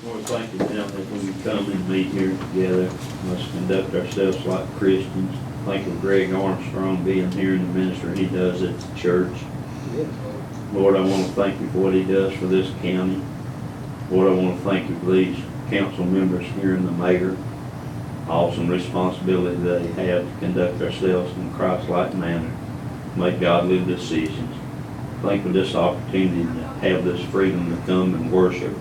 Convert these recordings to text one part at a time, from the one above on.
Lord, thank you now that when we come and meet here together, let's conduct ourselves like Christians. Thank you for Greg Armstrong being here and the minister he does at the church. Lord, I want to thank you for what he does for this county. Lord, I want to thank you for these council members here and the mayor. Awesome responsibility they have to conduct ourselves in a Christ-like manner, make godly decisions. Thank you for this opportunity to have this freedom to come and worship,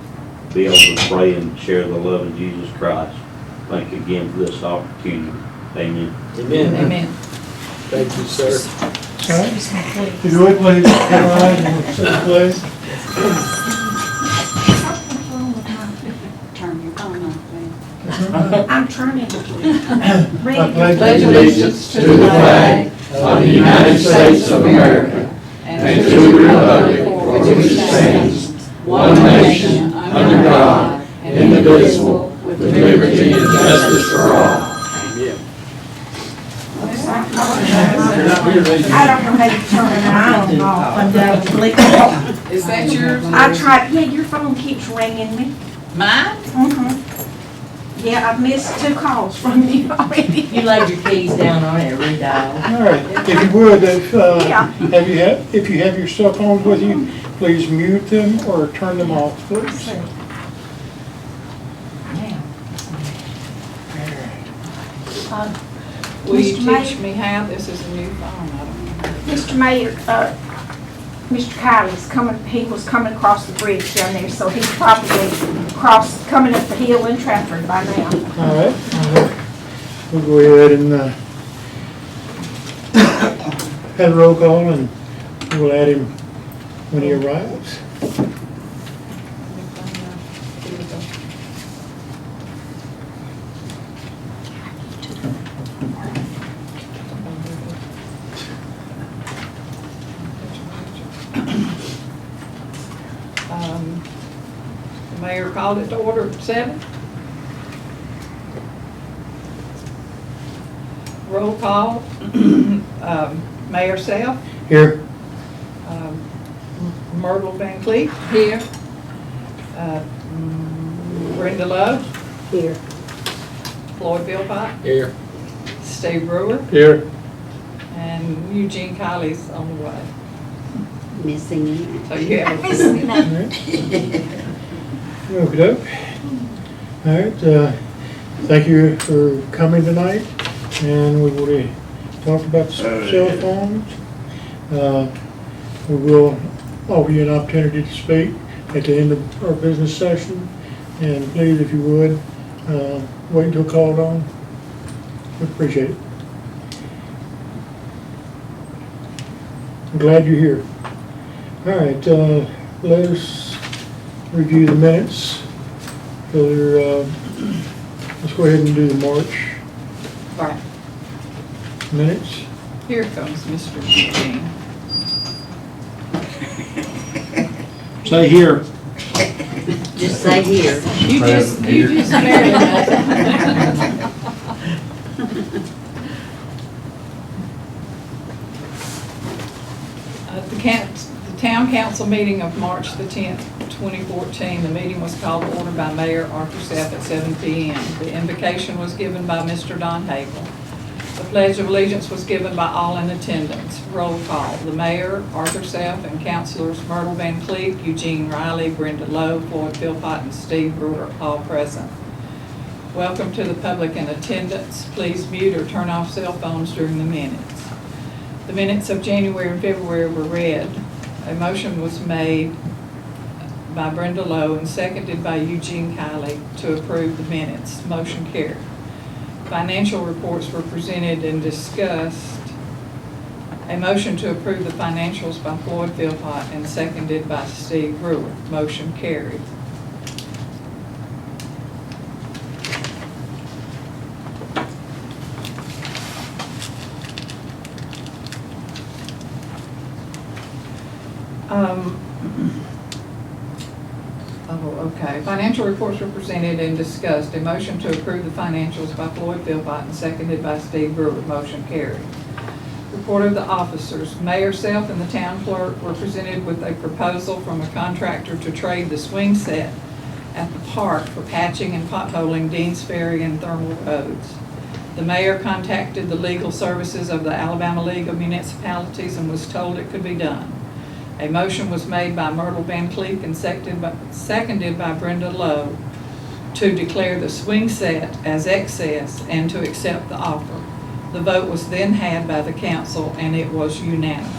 be able to pray and share the love of Jesus Christ. Thank you again for this opportunity. Amen. Amen. Amen. Thank you, sir. All right. If you would please rise and sit in place. Turn your phone off, man. I'm turning it. I pledge Pledge allegiance to the flag of the United States of America and to the republic for which it stands, one nation, under God, indivisible, with liberty and justice for all. Yeah. I don't know how to turn it on. Is that yours? I tried, yeah, your phone keeps ringing me. Mine? Mm-hmm. Yeah, I've missed 2 calls from you already. You laid your keys down on it, redial. All right. If you would, Yeah. if you have your cell phones with you, please mute them or turn them off, please. Will you Mr. Mayor? teach me how? This is a new phone. I don't know. Mr. Mayor, Mr. Kylie's coming, he was coming across the bridge down there, so he's probably coming up the hill in Trafford by now. All right. We'll go ahead and have a roll call, and we'll add him when he arrives. Here we go. The mayor called it to order at 7. Roll call. Mayor Self, Here. Myrtle Van Cleef. Here. Brenda Love. Here. Floyd Philpott. Here. Steve Brewer. Here. And Eugene Kylie's on the way. Missing it. So you have Okey-doke. All right, thank you for coming tonight, and we've already talked about the cell phones. We will offer you an opportunity to speak at the end of our business session, and please, if you would, wait until called on. We appreciate it. I'm glad you're here. All right, let us review the minutes. So let's go ahead and do the March Right. minutes. Here comes Mr. Eugene. Say here. Just say here. You just married us. The town council meeting of March the 10th, 2014, the meeting was called to order by Mayor Arthur Seff at 7 p.m. The invocation was given by Mr. Don Hagel. The Pledge of Allegiance was given by all in attendance. Roll call. The mayor, Arthur Seff, and councilors Myrtle Van Cleef, Eugene Riley, Brenda Lowe, Floyd Philpott, and Steve Brewer, all present. Welcome to the public in attendance. Please mute or turn off cell phones during the minutes. The minutes of January and February were read. A motion was made by Brenda Lowe and seconded by Eugene Kylie to approve the minutes. Motion carried. Financial reports were presented and discussed. A motion to approve the financials by Floyd Philpott and seconded by Steve Brewer. Motion carried. Okay. Financial reports were presented and discussed. A motion to approve the financials by Floyd Philpott and seconded by Steve Brewer. Motion carried. Report of the officers. Mayor Self and the town clerk were presented with a proposal from a contractor to trade the swing set at the park for patching and potholing Deans Ferry and Thermal roads. The mayor contacted the legal services of the Alabama League of Municipalities and was told it could be done. A motion was made by Myrtle Van Cleek and seconded by Brenda Lowe to declare the swing set as excess and to accept the offer. The vote was then had by the council and it was unanimous.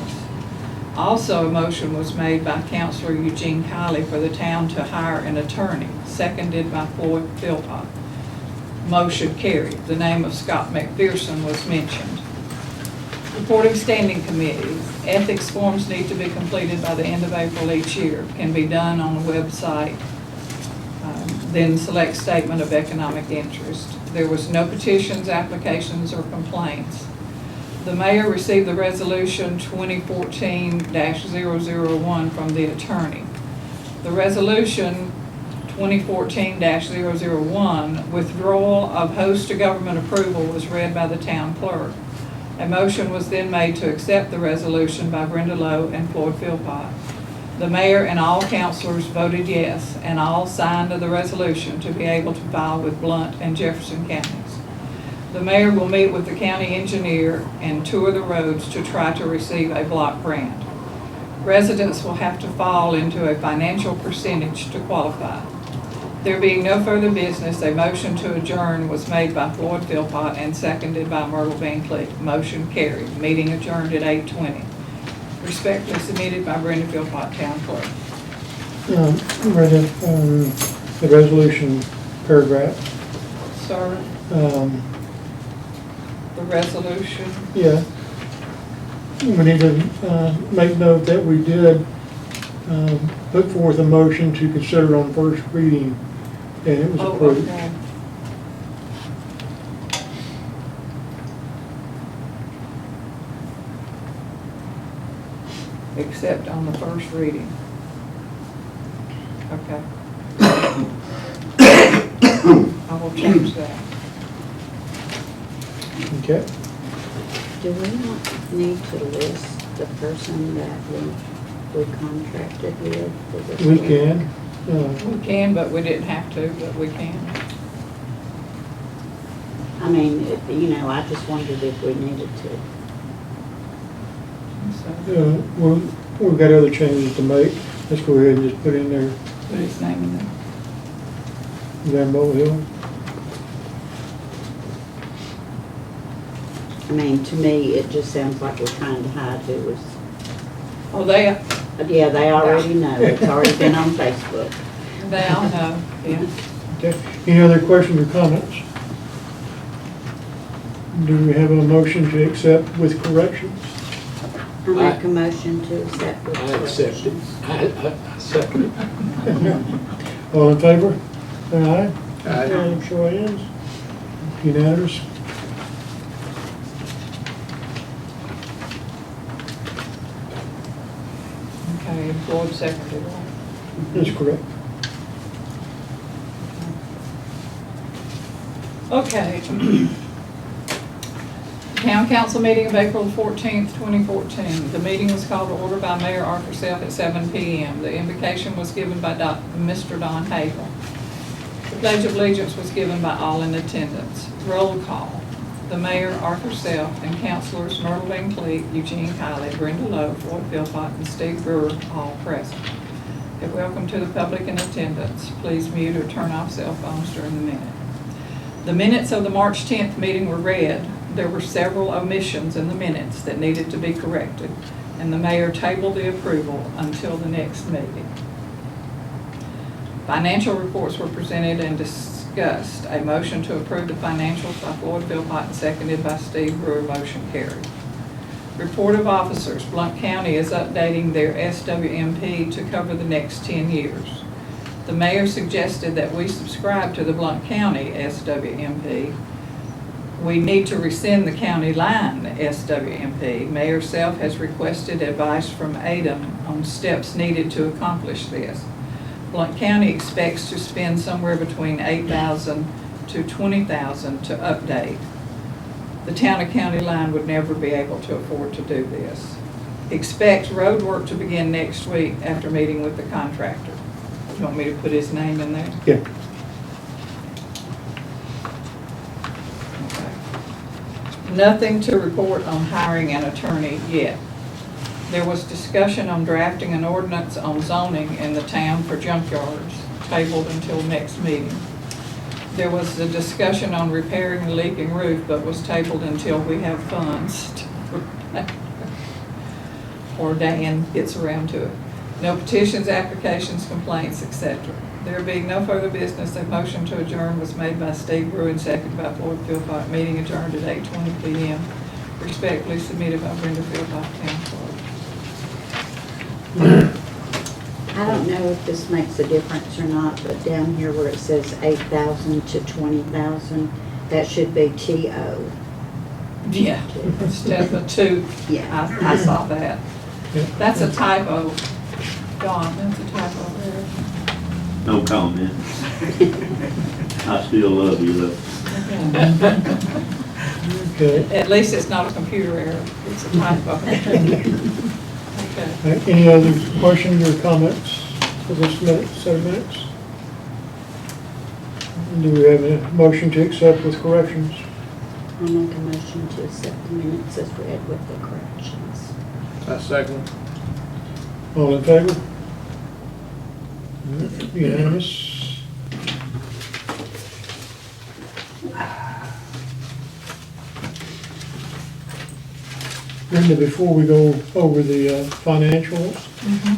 Also, a motion was made by Councilor Eugene Kiley for the town to hire an attorney, seconded by Floyd Philpott. Motion carried. The name of Scott McPherson was mentioned. Reporting standing committees. Ethics forms need to be completed by the end of April each year. Can be done on the website. Then select statement of economic interest. There was no petitions, applications, or complaints. The mayor received the resolution 2014-001 from the attorney. The resolution 2014-001, withdrawal of host to government approval, was read by the town clerk. A motion was then made to accept the resolution by Brenda Lowe and Floyd Philpott. The mayor and all councilors voted yes, and all signed the resolution to be able to file with Blount and Jefferson counties. The mayor will meet with the county engineer and tour the roads to try to receive a block grant. Residents will have to fall into a financial percentage to qualify. There being no further business, a motion to adjourn was made by Floyd Philpott and seconded by Myrtle Van Cleek. Motion carried. Meeting adjourned at 8:20. Respectfully submitted by Brenda Philpott, Town Clerk. Brenda, the resolution paragraph. Sir, the resolution. Yeah. We need to make note that we did put forth a motion to consider on first reading, and it was approved. Okay. Except on the first reading. Okay. I will change that. Okay. Do we not need to list the person that we contracted with? for this We work? can. We can, but we didn't have to, but we can. I mean, I just wondered if we needed to. So, We've got other changes to make. Let's go ahead and just put in there put his name in there. Rambo Hill. I mean, to me, it just sounds like we're trying to hide who was, Oh, they already know. It's already been on Facebook. all know, yeah. Okay. Any other questions or comments? Do we have a motion to accept with corrections? I make a motion to accept with I accept it. corrections. I second it. All in favor? Aye. Aye. Show of hands. Unanimous. Okay, Floyd seconded, right? That's correct. Okay. Town Council meeting of April 14th, 2014. The meeting was called to order by Mayor Arthur Self at 7 p.m. The invocation was given by Mr. Don Hagel. The Pledge of Allegiance was given by all in attendance. Roll call. The mayor, Arthur Self, and councilors Myrtle Van Cleek, Eugene Kiley, Brenda Lowe, Floyd Philpott, and Steve Brewer, all present. A welcome to the public in attendance. Please mute or turn off cell phones during the meeting. The minutes of the March 10th meeting were read. There were several omissions in the minutes that needed to be corrected, and the mayor tabled the approval until the next meeting. Financial reports were presented and discussed. A motion to approve the financials by Floyd Philpott and seconded by Steve Brewer. Motion carried. Report of officers. Blount County is updating their SWMP to cover the next 10 years. The mayor suggested that we subscribe to the Blount County SWMP. We need to rescind the county line SWMP. Mayor Self has requested advice from ADEM on steps needed to accomplish this. Blount County expects to spend somewhere between $8,000 to $20,000 to update. The town and county line would never be able to afford to do this. Expect road work to begin next week after meeting with the contractor. You want me to put his name in there? Yeah. Okay. Nothing to report on hiring an attorney yet. There was discussion on drafting an ordinance on zoning in the town for junkyards, tabled until next meeting. There was a discussion on repairing the leaking roof, but was tabled until we have funds to repair, or Dan gets around to it. No petitions, applications, complaints, etc. There being no further business, a motion to adjourn was made by Steve Bruin, seconded by Floyd Philpott. Meeting adjourned at 8:20 p.m. Respectfully submitted by Brenda Philpott, Town Clerk. I don't know if this makes a difference or not, but down here where it says 8,000 to 20,000, that should be TO. Yeah, instead of the two. Yeah. I saw that. Yeah. That's a typo. Don, that's a typo there. No comment. I still love you, though. Okay. At least it's not a computer error, it's a typo. Okay. All right, any other questions or comments for this set of minutes? Do we have a motion to accept with corrections? I'll make a motion to accept the minutes as read with the corrections. I second. All in favor? Unanimous. Brenda, before we go over the financials,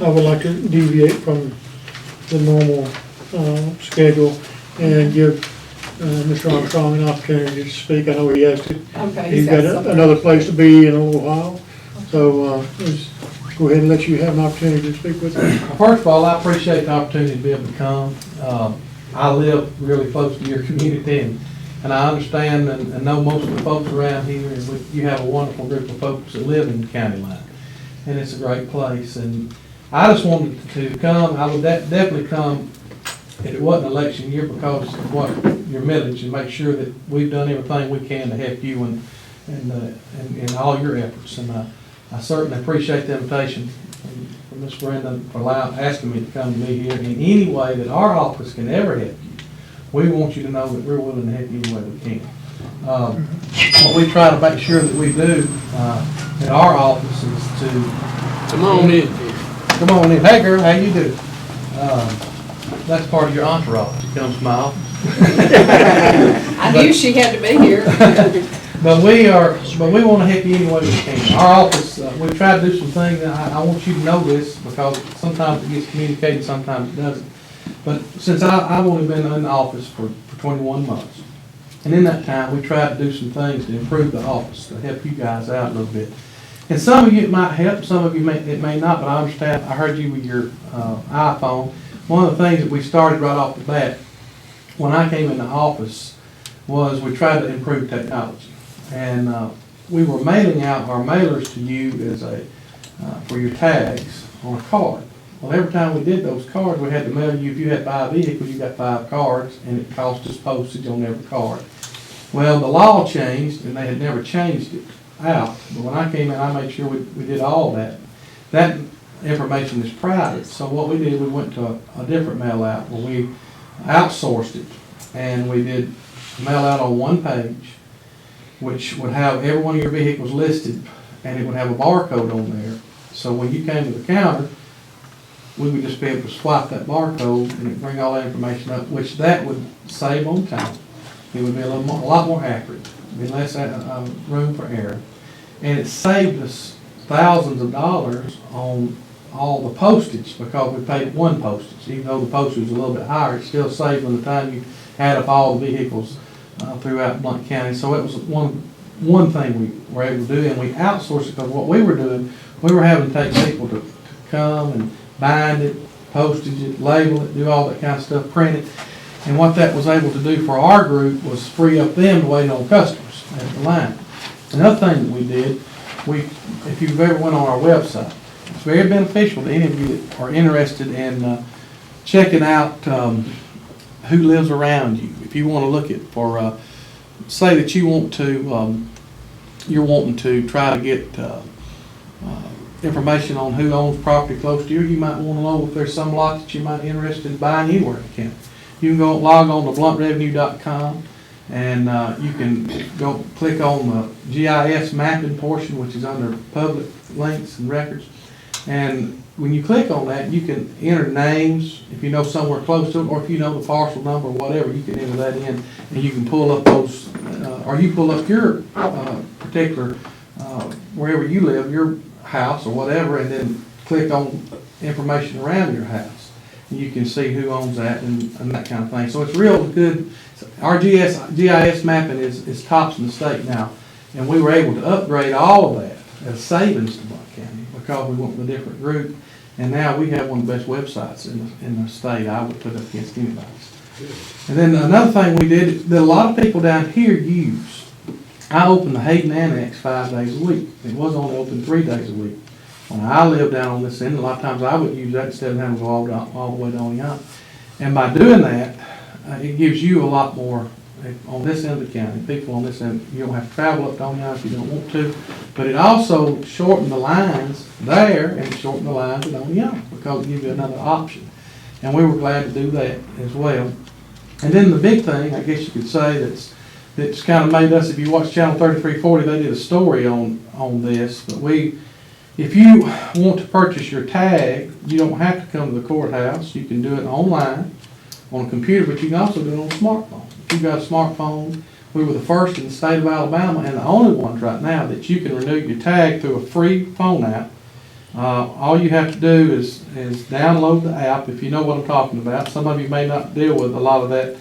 I would like to deviate from the normal schedule and give Mr. Armstrong an opportunity to speak. I know he has to. Okay, He's got something. another place to be in a little while. So let's go ahead and let you have an opportunity to speak with us. First of all, I appreciate the opportunity to be able to come. I live really close to your community, and I understand and know most of the folks around here, and you have a wonderful group of folks that live in the county line, and it's a great place. And I just wanted to come. I would definitely come if it wasn't election year because of what your millage, and make sure that we've done everything we can to help you and all your efforts. And I certainly appreciate the invitation from Ms. Brenda for asking me to come to be here in any way that our office can ever help you. We want you to know that we're willing to help you any way we can. What we try to make sure that we do at our office is to Come on in. come on in. Hey girl, how you doing? That's part of your entourage. You come to my office. I knew she had to be here. But we want to help you any way we can. Our office, we try to do some things, and I want you to know this because sometimes it gets communicated, sometimes it doesn't. But since I've only been in the office for 21 months, and in that time, we tried to do some things to improve the office, to help you guys out a little bit. And some of you it might help, some of you it may not, but I understand, I heard you with your iPhone. One of the things that we started right off the bat, when I came in the office, was we tried to improve technology. And we were mailing out our mailers to you as for your tags on a card. Well, every time we did those cards, we had to mail you, if you had 5 vehicles, you got 5 cards, and it cost us postage on every card. Well, the law changed, and they had never changed it out. But when I came in, I made sure we did all that. That information is private. So what we did, we went to a different mail out where we outsourced it. And we did mail out on one page, which would have every one of your vehicles listed, and it would have a barcode on there. So when you came to the counter, we would just be able to swipe that barcode and it'd bring all that information up, which that would save on time. It would be a lot more accurate, be less room for error. And it saved us thousands of dollars on all the postage because we paid one postage. Even though the postage was a little bit higher, it still saved on the time you add up all the vehicles throughout Blount County. So it was one thing we were able to do, and we outsourced it because what we were doing, we were having to take people to come and bind it, postage it, label it, do all that kind of stuff, print it. And what that was able to do for our group was free up them to wait on customers at the line. Another thing that we did, if you've ever went on our website, it's very beneficial to any of you that are interested in checking out who lives around you. If you want to look at for, say that you want to, you're wanting to try to get information on who owns property close to you. You might want to know if there's some lot that you might be interested in buying anywhere in the county. You can go log on to bluntrevenue.com and you can go click on the GIS mapping portion, which is under public links and records. And when you click on that, you can enter names if you know somewhere close to it, or if you know the parcel number or whatever, you can enter that in, and you can pull up those, or you pull up your particular, wherever you live, your house or whatever, and then click on information around your house. And you can see who owns that and that kind of thing. So it's real good. Our GIS mapping is tops in the state now, and we were able to upgrade all of that as savings to Blount County because we went with a different group. And now we have one of the best websites in the state. I would put up against anybody's. And then another thing we did that a lot of people down here use, I opened the Hayden Annex 5 days a week. It was only open 3 days a week. When I lived down on this end, a lot of times I would use that instead of having to go all the way to Oneonta. And by doing that, it gives you a lot more on this end of the county. People on this end, you don't have to travel up to Oneonta if you don't want to. But it also shortened the lines there and shortened the lines at Oneonta because it gives you another option. And we were glad to do that as well. And then the big thing, I guess you could say, that's kind of made us, if you watch Channel 3340, they did a story on this. But if you want to purchase your tag, you don't have to come to the courthouse. You can do it online on a computer, but you can also do it on a smartphone. If you've got a smartphone, we were the first in the state of Alabama and the only ones right now that you can renew your tag through a free phone app. All you have to do is download the app, if you know what I'm talking about. Some of you may not deal with a lot of that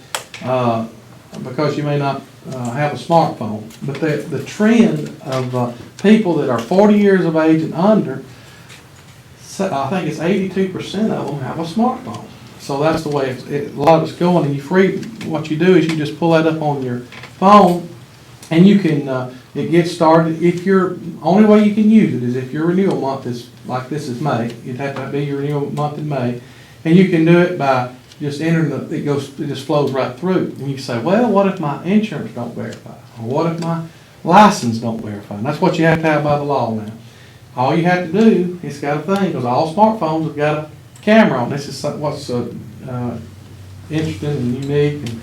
because you may not have a smartphone. But the trend of people that are 40 years of age and under, I think it's 82% of them have a smartphone. So that's the way a lot of it's going. And what you do is you just pull that up on your phone, and you can it gets started. If only way you can use it is if your renewal month is like this is May. You'd have to be your renewal month in May, and you can do it by just entering it just flows right through. And you say, well, what if my insurance don't verify, or what if my license don't verify? And that's what you have to have by the law now. All you have to do is got a thing, because all smartphones have got a camera on. This is what's interesting and unique, and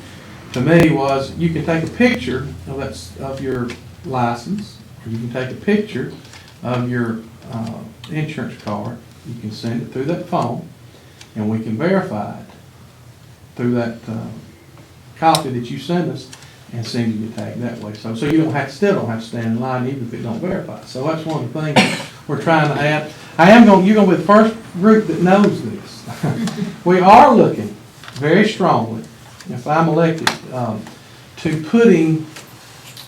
to me was you can take a picture of your license, or you can take a picture of your insurance card. You can send it through that phone, and we can verify it through that copy that you send us, and send you your tag that way. So you still don't have to stand in line even if it don't verify. So that's one of the things we're trying to add. You're going to be the first group that knows this. We are looking very strongly, if I'm elected, to putting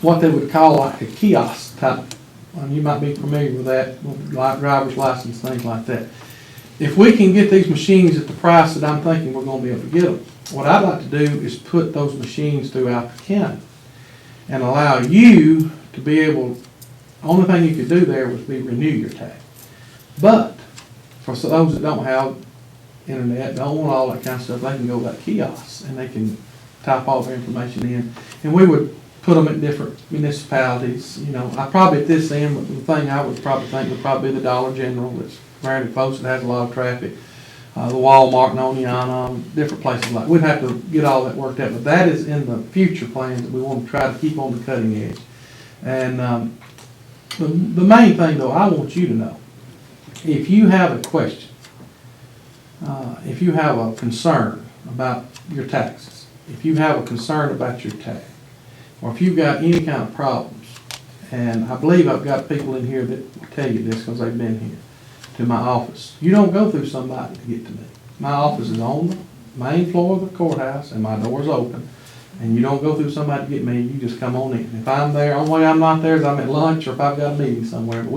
what they would call like a kiosk type. You might be familiar with that, like driver's license, things like that. If we can get these machines at the price that I'm thinking we're going to be able to get them, what I'd like to do is put those machines throughout the county and allow you to be able, the only thing you could do there would be renew your tag. But for those that don't have internet, don't want all that kind of stuff, they can go to that kiosk and they can type all their information in. And we would put them at different municipalities. I probably at this end, the thing I would probably think would probably be the Dollar General that's very close, that has a lot of traffic. The Walmart and Oneonta, different places like. We'd have to get all that worked out, but that is in the future plans that we want to try to keep on the cutting edge. And the main thing, though, I want you to know, if you have a question, if you have a concern about your taxes, if you have a concern about your tag, or if you've got any kind of problems, and I believe I've got people in here that will tell you this because they've been here, to my office. You don't go through somebody to get to me. My office is on the main floor of the courthouse, and my door's open. And you don't go through somebody to get me, you just come on in. If I'm there, the only way I'm not there is I'm at lunch or if I've got a meeting somewhere. But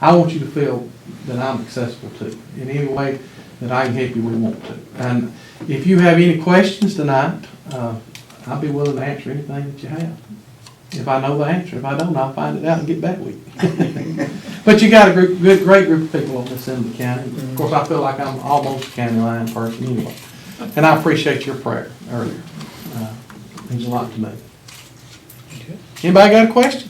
I want you to feel that I'm accessible to. In any way that I can help you, we want to. And if you have any questions tonight, I'll be willing to answer anything that you have. If I know the answer. If I don't, I'll find it out and get back with you. But you got a great group of people on this end of the county. Of course, I feel like I'm almost a county line person anyway. And I appreciate your prayer earlier. It means a lot to me. Anybody got a question?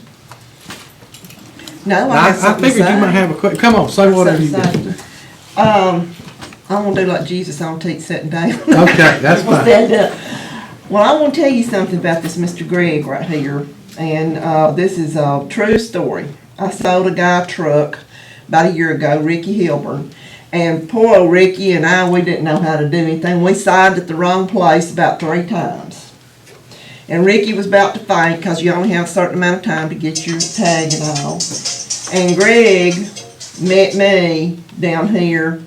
No, I have I something to figured you say. might have a quick, come on, say whatever you No, I have I something to figured you say. might have a quick, come on, say whatever you Something got. to say. I'm gonna do like Jesus, I'm gonna take sitting down. Okay, that's We'll fine. stand up. Well, I want to tell you something about this Mr. Greg right here, and this is a true story. I sold a guy a truck about a year ago, Ricky Hilburn, and poor old Ricky and we didn't know how to do anything. We signed at the wrong place about 3 times. And Ricky was about to faint because you only have a certain amount of time to get your tag and all. And Greg met me down here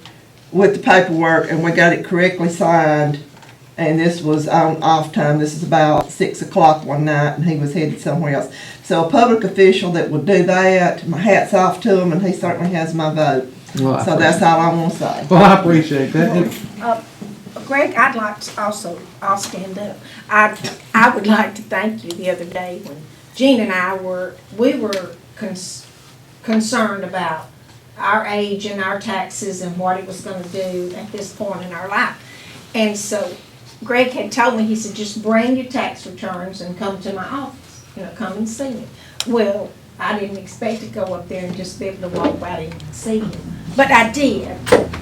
with the paperwork, and we got it correctly signed. And this was on off time. This is about 6 o'clock one night, and he was headed somewhere else. So a public official that would do that, my hat's off to him, and he certainly has my vote. Well, So that's all I want to say. Well, I appreciate that. Greg, I'd like to also, I'll stand up. I would like to thank you the other day when Gene and we were concerned about our age and our taxes and what it was gonna do at this point in our life. And so Greg had told me, he said, just bring your tax returns and come to my office, come and see me. Well, I didn't expect to go up there and just be able to walk right in and see him. But I did,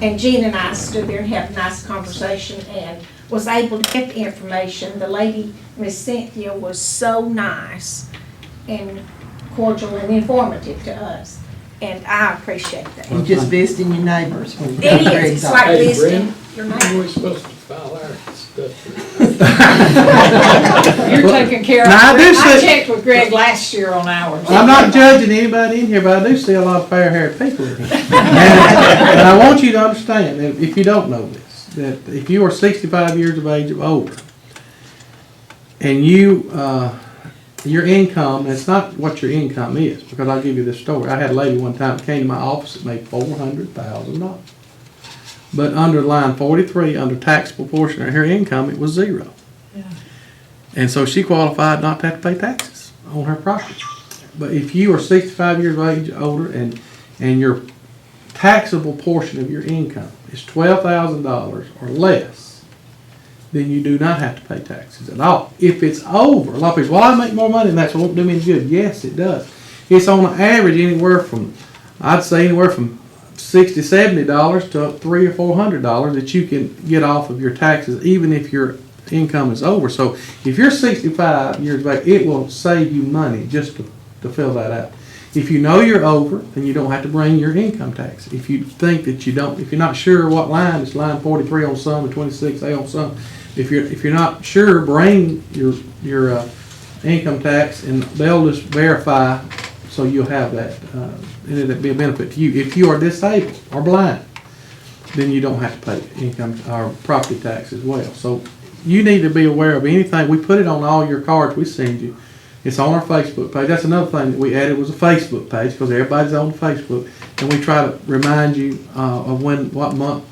and Gene and I stood there and had a nice conversation and was able to get the information. The lady, Miss Cynthia, was so nice and cordial and informative to us, and I appreciate that. You just visiting your neighbors when you It come to is, Greg's it's like office. visiting your When neighbor. we supposed to file our stuff? You're taking care of, Now, I do I say- checked with Greg last year on ours. I'm not judging anybody in here, but I do see a lot of fair-haired people in here. And I want you to understand, that if you don't know this, that if you are 65 years of age or older, and your income, it's not what your income is, because I'll give you this story. I had a lady one time that came to my office that made $400,000. But under line 43, under taxable portion of her income, it was 0. Yeah. And so she qualified not to have to pay taxes on her property. But if you are 65 years of age or older and your taxable portion of your income is $12,000 or less, then you do not have to pay taxes at all. If it's over, a lot of people, well, I make more money than that, so it won't do me any good. Yes, it does. It's on average anywhere from, I'd say anywhere from $60, $70 to $300 or $400 that you can get off of your taxes, even if your income is over. So if you're 65 years of age, it will save you money just to fill that out. If you know you're over, then you don't have to bring your income tax. If you think that you don't, if you're not sure what line, it's line 43 on some and 26A on some. If you're not sure, bring your income tax, and they'll just verify, so you'll have that, and it'll be a benefit to you. If you are disabled or blind, then you don't have to pay income or property tax as well. So you need to be aware of anything. We put it on all your cards we send you. It's on our Facebook page. That's another thing that we added, was a Facebook page, because everybody's on Facebook, and we try to remind you of what month,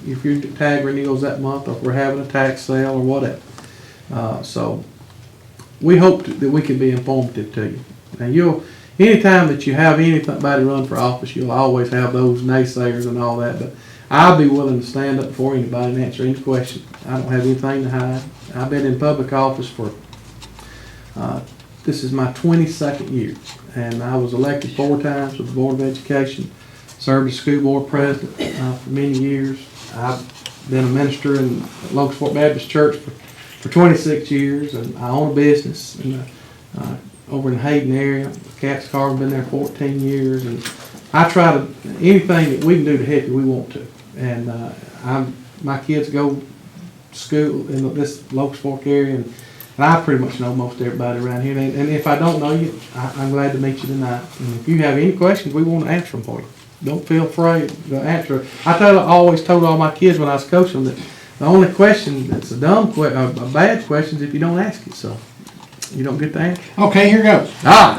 if your tag renewals that month, or if we're having a tax sale or whatever. So we hope that we can be informative to you. Now anytime that you have anybody run for office, you'll always have those naysayers and all that, but I'll be willing to stand up for anybody and answer any question. I don't have anything to hide. I've been in public office for, this is my 22nd year, and I was elected 4 times with the Board of Education, served as school board president for many years. I've been a minister in Logansport Baptist Church for 26 years, and I own a business over in Hayden area. Cat's Carving, been there 14 years, and I try to, anything that we can do to help you, we want to. And my kids go to school in this Logansport area, and I pretty much know most everybody around here. And if I don't know you, I'm glad to meet you tonight. And if you have any questions, we want to answer them for you. Don't feel afraid to answer. I always told all my kids when I was coaching them that the only question that's a bad question is if you don't ask it. So you don't get the answer. Okay, here goes. Ah.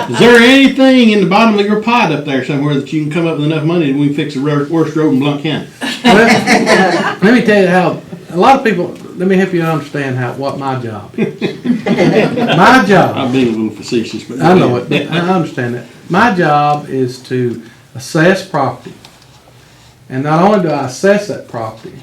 Is there anything in the bottom of your pot up there somewhere that you can come up with enough money that we can fix the worst road in Blount County? Well, let me tell you how a lot of people. Let me help you understand what my job is. My job. I'm being a little facetious, but I know it, but I understand that. My job is to assess property. And not only do I assess that property,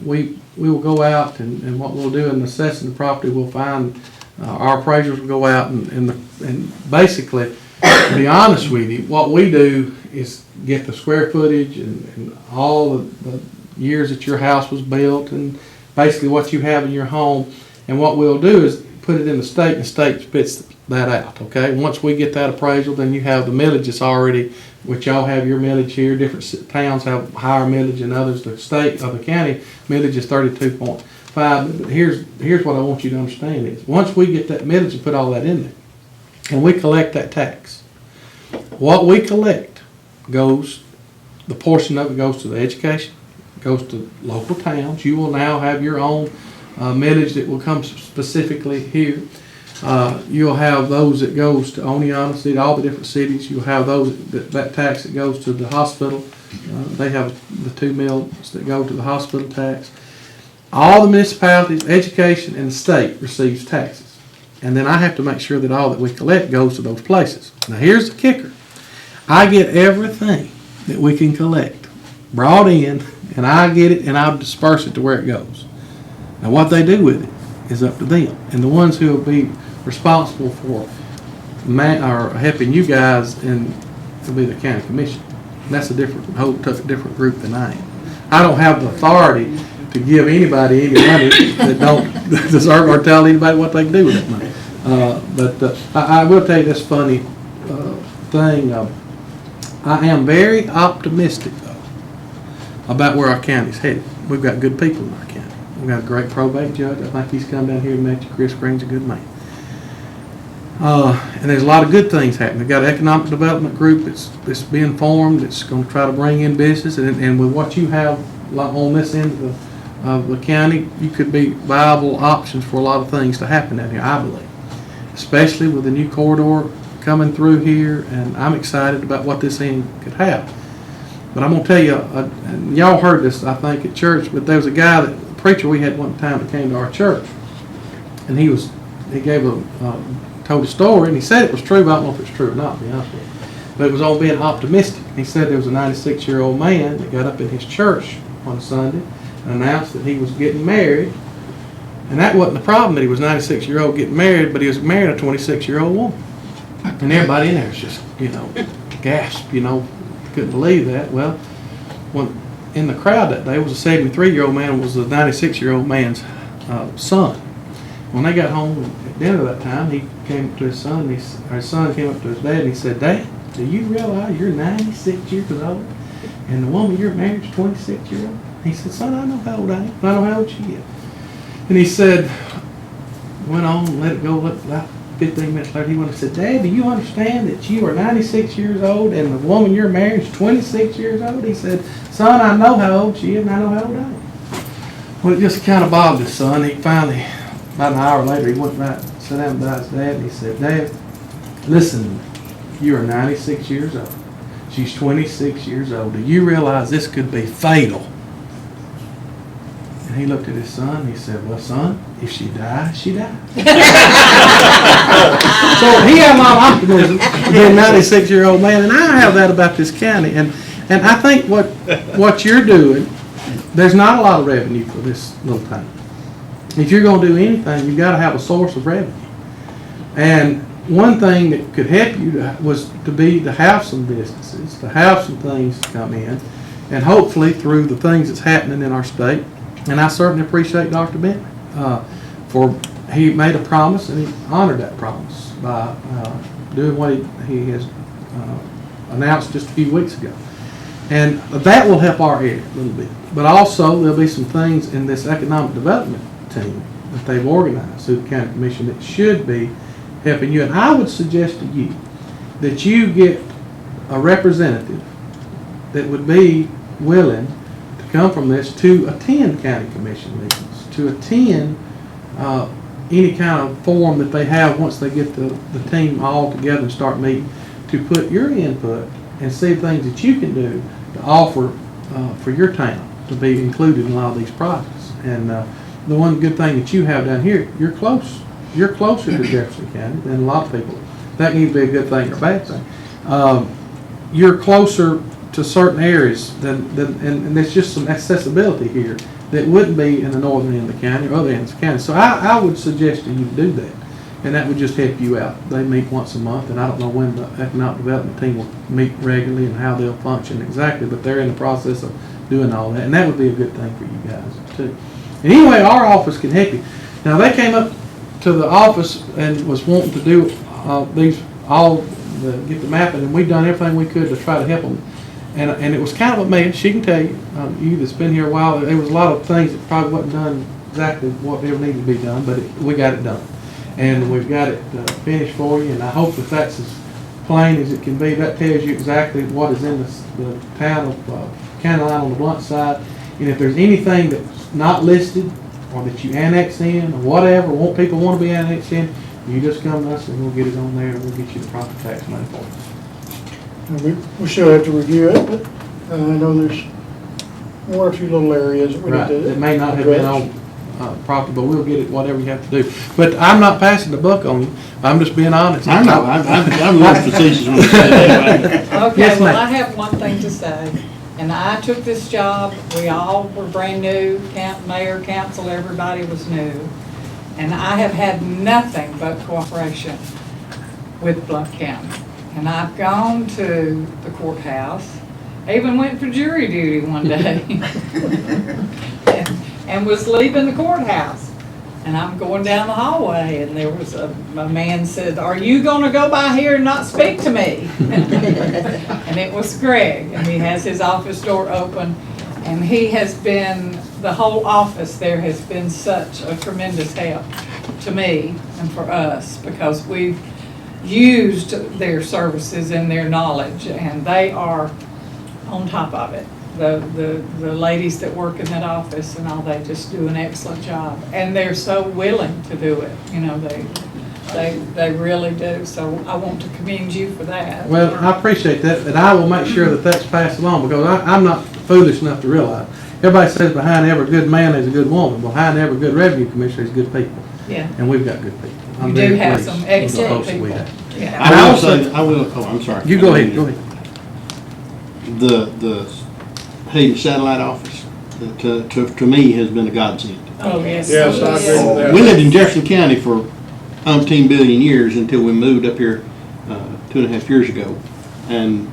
we will go out and what we'll do in assessing the property, we'll find our appraisers will go out and basically to be honest with you, what we do is get the square footage and all the years that your house was built and basically what you have in your home. And what we'll do is put it in the state, and the state spits that out, okay? Once we get that appraisal, then you have the millage that's already, which y'all have your millage here. Different towns have higher millage than others. The state or the county millage is 32.5. But here's what I want you to understand is, once we get that millage and put all that in there, and we collect that tax, what we collect goes, the portion of it goes to the education, goes to local towns. You will now have your own millage that will come specifically here. You'll have those that goes to Oneonta City, all the different cities. You'll have those that tax that goes to the hospital. They have the 2 mills that go to the hospital tax. All the municipalities, education, and the state receives taxes. And then I have to make sure that all that we collect goes to those places. Now here's the kicker. I get everything that we can collect brought in, and I get it and I'll disperse it to where it goes. Now what they do with it is up to them. And the ones who will be responsible for or helping you guys will be the county commission. And that's a whole different group than I am. I don't have the authority to give anybody any money that don't deserve or tell anybody what they can do with that money. But I will tell you this funny thing. I am very optimistic though about where our county's headed. We've got good people in our county. We've got a great probate judge. I think he's come down here and met you. Chris Green's a good man. And there's a lot of good things happening. We've got an economic development group that's being formed. That's going to try to bring in business. And with what you have on this end of the county, you could be viable options for a lot of things to happen down here, I believe. Especially with the new corridor coming through here. And I'm excited about what this end could have. But I'm going to tell you, and y'all heard this, I think, at church, but there was a guy, a preacher we had one time that came to our church. And he told a story, and he said it was true, but I don't know if it's true or not, to be honest with you. But it was on being optimistic. He said there was a 96-year-old man that got up in his church on Sunday and announced that he was getting married. And that wasn't the problem, that he was 96-year-old getting married, but he was marrying a 26-year-old woman. And everybody in there was just, gasped, couldn't believe that. Well, in the crowd that day was a 73-year-old man, was a 96-year-old man's son. When they got home at dinner that time, he came up to his son, his son came up to his dad, and he said, "Dad, do you realize you're 96 years old, and the woman you're married is 26 years old?" He said, "Son, I know how old I am. I know how old she is." And he said, went on, let it go, about 15 minutes later, he went and said, "Dad, do you understand that you are 96 years old, and the woman you're married is 26 years old?" He said, "Son, I know how old she is, and I know how old I am." Well, it just kind of bothered his son. He finally, about an hour later, he went back, sat down by his dad, and he said, "Dad, listen, you are 96 years old. She's 26 years old. Do you realize this could be fatal?" And he looked at his son, and he said, "Well, son, if she dies, she dies." So he had a lot of optimism to be a 96-year-old man, and I have that about this county. And I think what you're doing, there's not a lot of revenue for this little town. If you're going to do anything, you've got to have a source of revenue. And one thing that could help you was to have some businesses, to have some things to come in, and hopefully through the things that's happening in our state. And I certainly appreciate Dr. Bentley for he made a promise, and he honored that promise by doing what he has announced just a few weeks ago. And that will help our area a little bit. But also there'll be some things in this economic development team that they've organized through the county commission that should be helping you. And I would suggest to you that you get a representative that would be willing to come from this to attend county commission meetings, to attend any kind of forum that they have once they get the team all together and start meeting, to put your input and see things that you can do to offer for your town to be included in a lot of these projects. And the one good thing that you have down here, you're close. You're closer to Jefferson County than a lot of people. That can either be a good thing or a bad thing. You're closer to certain areas and there's just some accessibility here that wouldn't be in the northern end of the county or other ends of the county. So I would suggest to you to do that. and that would just help you out. They meet once a month, and I don't know when the economic development team will meet regularly and how they'll function exactly, but they're in the process of doing all that, and that would be a good thing for you guys too. And anyway, our office can help you. Now, they came up to the office and was wanting to do get the mapping, and we've done everything we could to try to help them. And it was kind of a mess. She can tell you, you that's been here a while, there was a lot of things that probably wasn't done exactly what ever needed to be done, but we got it done. And we've got it finished for you, and I hope that that's as plain as it can be. That tells you exactly what is in the town of County Line on the Blunt side. And if there's anything that's not listed, or that you annex in, or whatever, people want to be annexed in, you just come to us and we'll get it on there, and we'll get you the proper tax money for it. And we still have to review it, but I know there's one or two little areas that we Right, need to it may not have been address. on property, but we'll get it, whatever you have to do. But I'm not passing the buck on you, I'm just being honest. I know, I'm a little facetious when I say that. Okay, Yes, well, ma'am. I have one thing to say, and I took this job, we all were brand new, mayor, council, everybody was new. And I have had nothing but cooperation with Blunt County. And I've gone to the courthouse, I even went for jury duty one day. And was leaving the courthouse. And I'm going down the hallway, and there was a man said, "Are you gonna go by here and not speak to me?" And it was Greg, and he has his office door open, and he has been, the whole office there has been such a tremendous help to me and for us, because we've used their services and their knowledge, and they are on top of it. The ladies that work in that office and all, they just do an excellent job, and they're so willing to do it, you know, they really do, so I want to commend you for that. Well, I appreciate that, and I will make sure that that's passed along, because I'm not foolish enough to realize. Everybody says behind every good man there's a good woman, behind every good revenue commissioner is good people, Yeah, and we've got good people. I'm you very do have pleased some with the excellent folks that we people. have. Yeah. I'm sorry. You go ahead, go ahead. The Hayden satellite office, to me, has been a godsend. Oh, yes. Yes, I agree with that. We lived in Jefferson County for umpteen billion years until we moved up here 2.5 years ago. And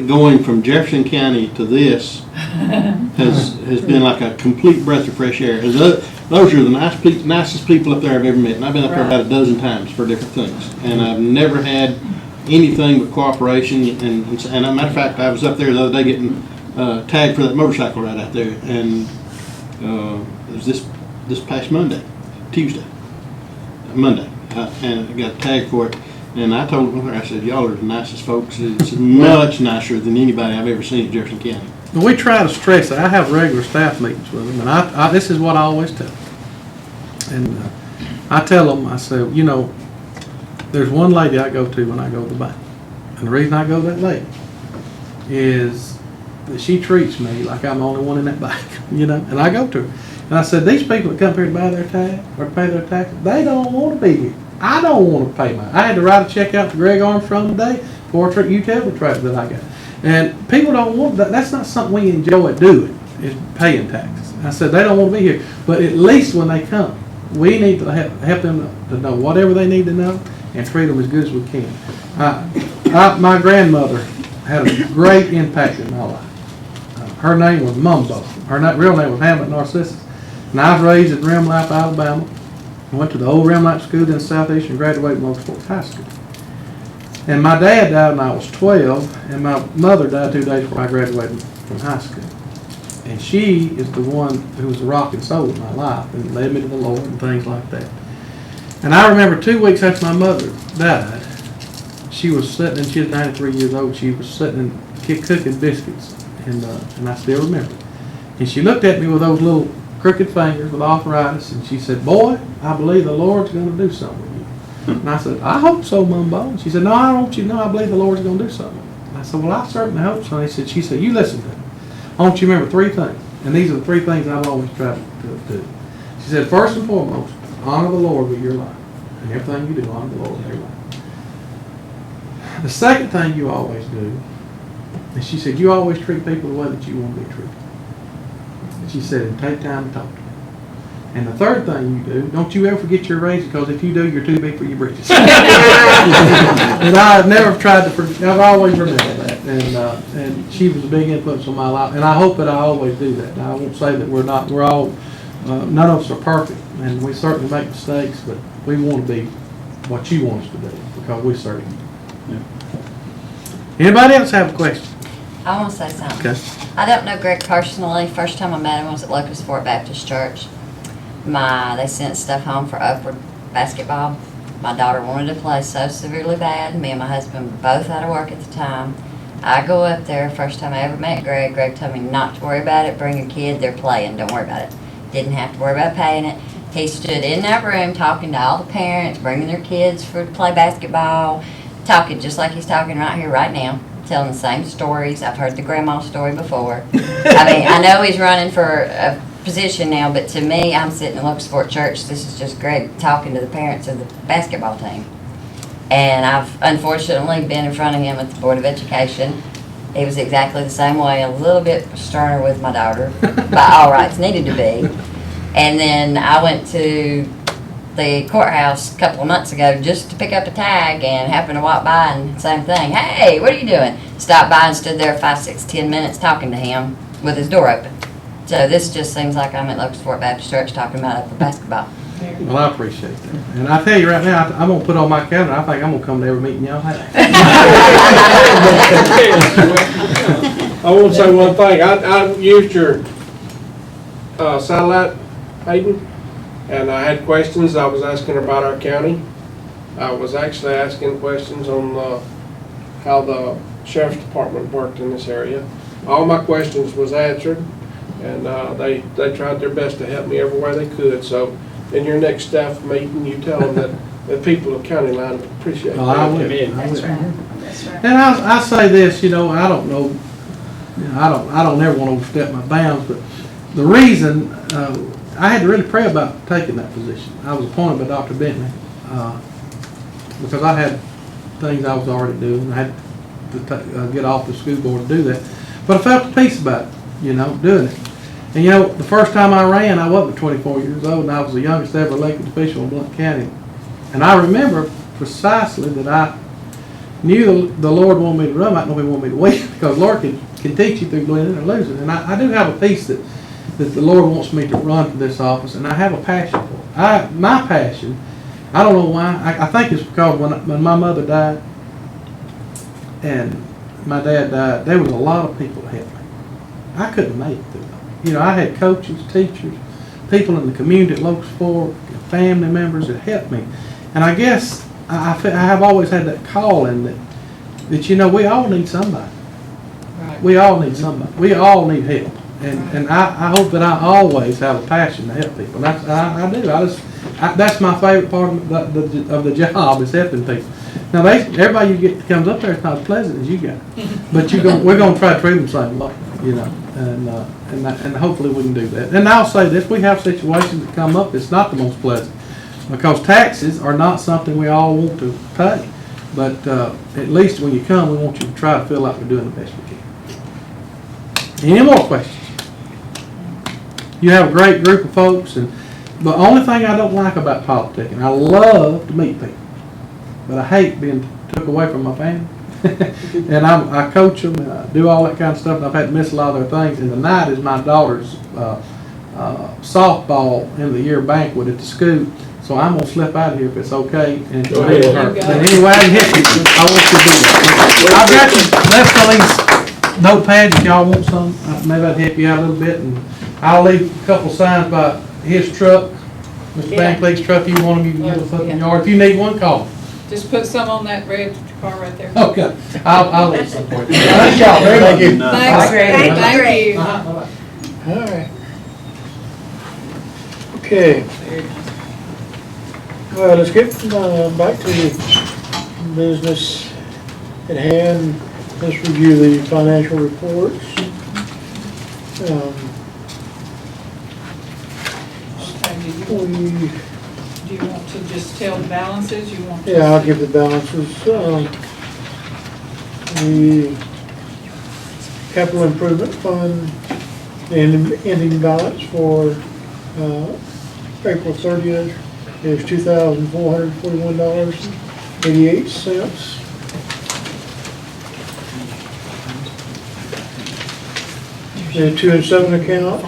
going from Jefferson County to this has been like a complete breath of fresh air. Those are the nicest people up there I've ever met. And I've been up there about a dozen times for different things. And I've never had anything but cooperation. And as a matter of fact, I was up there the other day getting tagged for that motorcycle right out there. And it was this past Monday. And I got tagged for it. And I told them, I said, y'all are the nicest folks. It's much nicer than anybody I've ever seen in Jefferson County. And we try to stress that. I have regular staff meetings with them, and I this is what I always tell them. And I tell them, I say, you know, there's one lady I go to when I go to the bank. And the reason I go to that lady is that she treats me like I'm the only one in that bank, you know, and I go to her. And I said, these people that come here to buy their tag or pay their taxes, they don't want to be here. I don't want to pay mine. I had to write a check out to Greg Armstrong today for a utility tractor that I got. And people don't want that. That's not something we enjoy doing, is paying taxes. I said, they don't want to be here. But at least when they come, we need to help them to know whatever they need to know and treat them as good as we can. My grandmother had a great impact in my life. Her name was Mumbo. Her real name was Hamlet Narcissus. And I was raised in Remlap, Alabama. I went to the old Remlap School in Southeast and graduated from Forks High School. And my dad died when I was 12, and my mother died 2 days before I graduated from high school. And she is the one who was the rock and soul of my life and led me to the Lord and things like that. And I remember 2 weeks after my mother died, she was sitting, and she was 93 years old, she was sitting and cooking biscuits, and I still remember. And she looked at me with those little crooked fingers with arthritis, and she said, "Boy, I believe the Lord's going to do something with you." And I said, "I hope so, Mumbo." And she said, "No, I want you to know I believe the Lord's going to do something." And I said, "Well, I certainly hope so." And she said, "You listen to me. I want you to remember 3 things. And these are the 3 things I've always tried to do." She said, "First and foremost, honor the Lord with your life. And everything you do, honor the Lord with your life. The second thing you always do," and she said, "you always treat people the way that you want to be treated." And she said, "and take time to talk to them." And the third thing you do, don't you ever forget your raise, because if you do, you're too big for your britches. And I've never tried to forget, I've always remembered that. And she was a big influence on my life, and I hope that I always do that. Now, I won't say that we're not, we're all, none of us are perfect, and we certainly make mistakes, but we want to be what you want us to be, because we serve you. Anybody else have a question? I want to say something. Okay. I don't know Greg personally. First time I met him was at Locust Fort Baptist Church. They sent stuff home for Upward basketball. My daughter wanted to play so severely bad. Me and my husband were both out of work at the time. I go up there, first time I ever met Greg. Greg told me not to worry about it. Bring your kid, they're playing. Don't worry about it. Didn't have to worry about paying it. He stood in that room talking to all the parents, bringing their kids to play basketball, talking just like he's talking right here, right now, telling the same stories. I've heard the grandma story before. I mean, I know he's running for a position now, but to me, I'm sitting in Locust Fort Church. This is just Greg talking to the parents of the basketball team. And I've unfortunately been in front of him at the Board of Education. He was exactly the same way, a little bit sterner with my daughter, by all rights needed to be. And then I went to the courthouse a couple of months ago just to pick up a tag and happened to walk by and same thing. Hey, what are you doing? Stopped by and stood there 5, 6, 10 minutes talking to him with his door open. So this just seems like I'm at Locust Fort Baptist Church talking about Upper basketball. Well, I appreciate that. And I tell you right now, I'm going to put on my calendar, I think I'm going to come to every meeting y'all have. I want to say one thing. I used your satellite, Hayden, and I had questions. I was asking about our county. I was actually asking questions on how the sheriff's department worked in this area. All my questions was answered, and they tried their best to help me every way they could. So in your next staff meeting, you tell them that the people of County Line appreciate Well, I will. that. That's right. That's right. And I say this, I don't know, I don't ever want to overstep my bounds, but the reason, I had to really pray about taking that position. I was appointed by Dr. Bentley, because I had things I was already doing. I had to get off the school board to do that. But I felt at peace about it, doing it. And the first time I ran, I wasn't 24 years old, and I was the youngest ever elected official in Blount County. And I remember precisely that I knew the Lord wanted me to run. I didn't know He wanted me to win, because the Lord can teach you through winning or losing. And I do have a peace that the Lord wants me to run for this office, and I have a passion for it. My passion, I don't know why, I think it's because when my mother died and my dad died, there was a lot of people that helped me. I couldn't make it through that. I had coaches, teachers, people in the community at Locust Fork, family members that helped me. And I guess I have always had that calling that we all need somebody. Right. We all need somebody. We all need help. And I hope that I always have a passion to help people. I do. That's my favorite part of the job, is helping people. Now, everybody you get that comes up there is not as pleasant as you got, but we're going to try to treat them the same way, and hopefully we can do that. And I'll say this: we have situations that come up that's not the most pleasant, because taxes are not something we all want to pay. But at least when you come, we want you to try to feel like we're doing the best we can. Any more questions? You have a great group of folks, and the only thing I don't like about politicking, I love to meet people, but I hate being took away from my family. And I coach them, and I do all that kind of stuff, and I've had to miss a lot of their things. And tonight is my daughter's softball end of the year banquet at the school, so I'm gonna slip out of here if it's okay. And Go ahead. her. But anyway, I can help you. I want you to do that. I've got you left on these notepads if y'all want some. Maybe I'd help you out a little bit, and I'll leave a couple signs by his truck, Mr. Van Cleek's truck. If you want them, you can get them put in the yard. If you need one, call me. Just put some on that red car right there. Okay, I'll leave some for you. Thank y'all very much. Thank you. Thanks, Greg. Thank you. Thank you. All right. Okay. Well, let's get back to the business at hand. Let's review the financial reports. Do you want to just tell the balances? You want to? Yeah, I'll give the balances. The capital improvement fund, the ending balance for April 30th is $2,441.88. The 2 and 7 account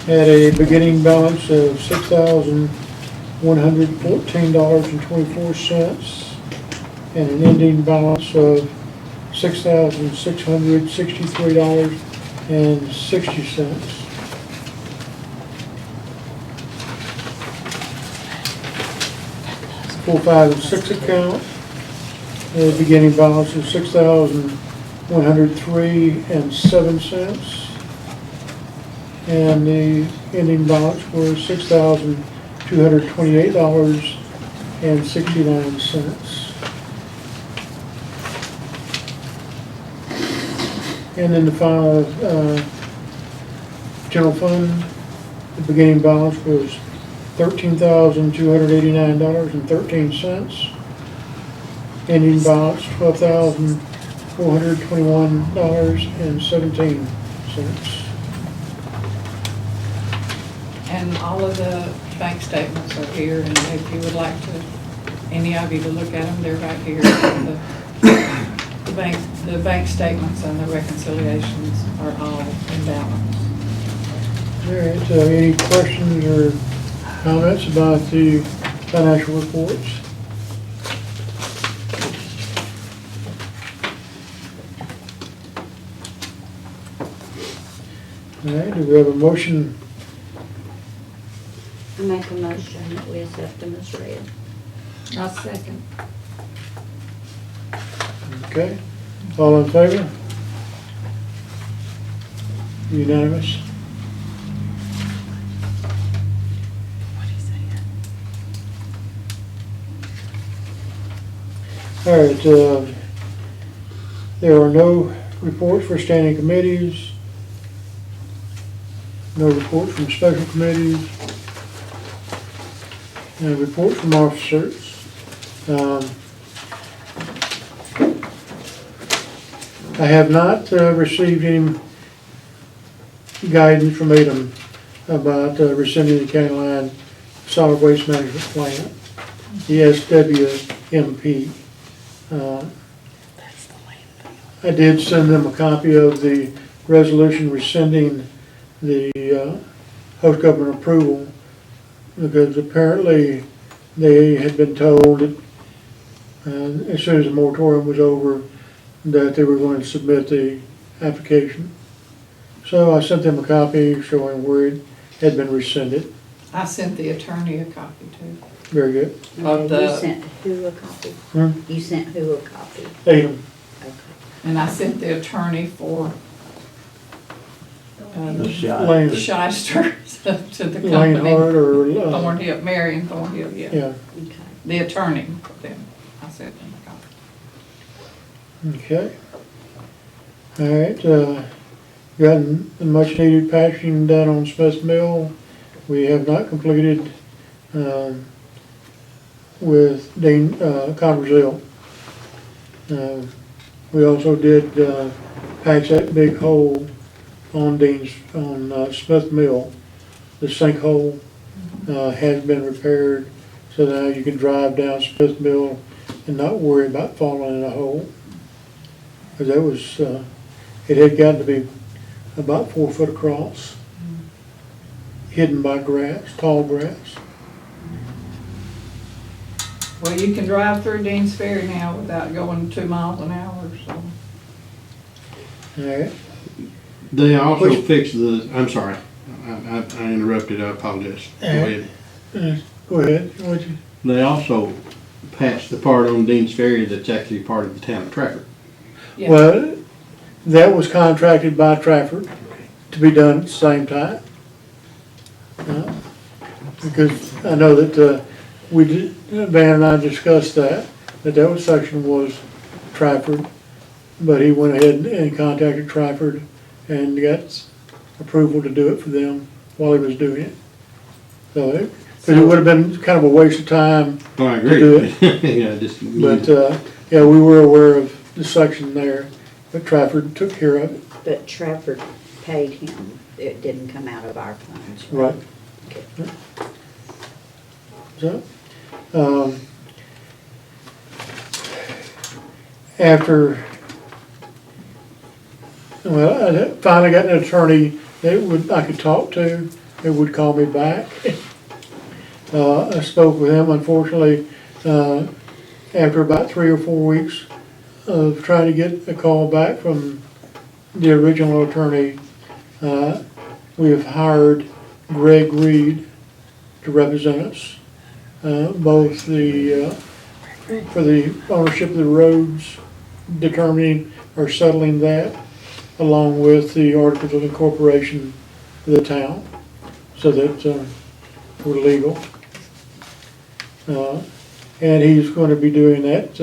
had a beginning balance of $6,114.24 and an ending balance of $6,663.60. Four, 5, and 6 account, the beginning balance is $6,103.07. And the ending balance was $6,228.69. And then the final general fund, the beginning balance was $13,289.13. Ending balance $12,421.17. And all of the bank statements are here, and if you would like to, any of you to look at them, they're right here. The bank statements and the reconciliations are all in balance. All right, so any questions or comments about the financial reports? All right, do we have a motion? I make a motion that we accept them as read. I'll second. Okay, all in favor? Unanimous? All right, there are no reports for standing committees, no reports from special committees, and reports from officers. I have not received any guidance from Adam about rescinding the county line solid waste management plan, the SWMP. I did send them a copy of the resolution rescinding the host government approval, because apparently they had been told that as soon as the moratorium was over, that they were going to submit the application. So I sent them a copy showing where it had been rescinded. I sent the attorney a copy too. Very good. Of the- You sent who a copy? You sent who a copy? Adam. Okay. And I sent the attorney for Lane, Shyster to the Lane company. Hart or, Thornhill, Marion Thornhill, yeah. yeah, Okay. The attorney for them. I sent them a copy. okay. All right, gotten the much needed patching done on Smith Mill. We have not completed, with Dean, Conversville. We also did, patch that big hole on Smith Mill. The sinkhole, has been repaired, so now you can drive down Smith Mill and not worry about falling in a hole. Cause that was, it had gotten to be about 4 foot across, hidden by grass, tall grass. Well, you can drive through Dean's Ferry now without going 2 miles an hour, so. All right, They also Which- fixed the, I'm sorry, I interrupted, I apologize. Go ahead. go ahead. What'd you- They also patched the part on Dean's Ferry that's actually part of the town of Trafford. Yeah. Well, that was contracted by Trafford to be done at the same time. Because I know that, Van and I discussed that section was Trafford, but he went ahead and contacted Trafford and got approval to do it for them while he was doing it. So it would have been kind of a waste of time, Oh, I agree. do Yeah, just. but, yeah, we were aware of the section there, but Trafford took care of it. But Trafford paid him. It didn't come out of our funds. Right. Okay. So, after, well, I finally got an attorney I could talk to, that would call me back. I spoke with him, unfortunately, after about 3 or 4 weeks of trying to get a call back from the original attorney. We have hired Greg Reed to represent us, both for the ownership of the roads, determining or settling that, along with the articles of incorporation of the town, so that we're legal. And he's going to be doing that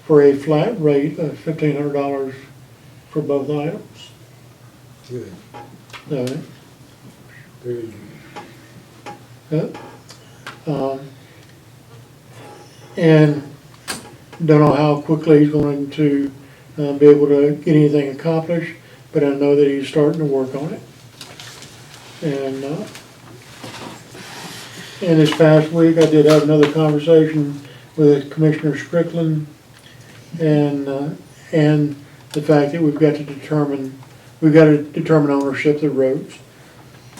for a flat rate of $1,500 for both items. Good, So, very good. and don't know how quickly he's going to be able to get anything accomplished, but I know that he's starting to work on it. And this past week, I did have another conversation with Commissioner Strickland, and the fact that we've got to determine ownership of the roads.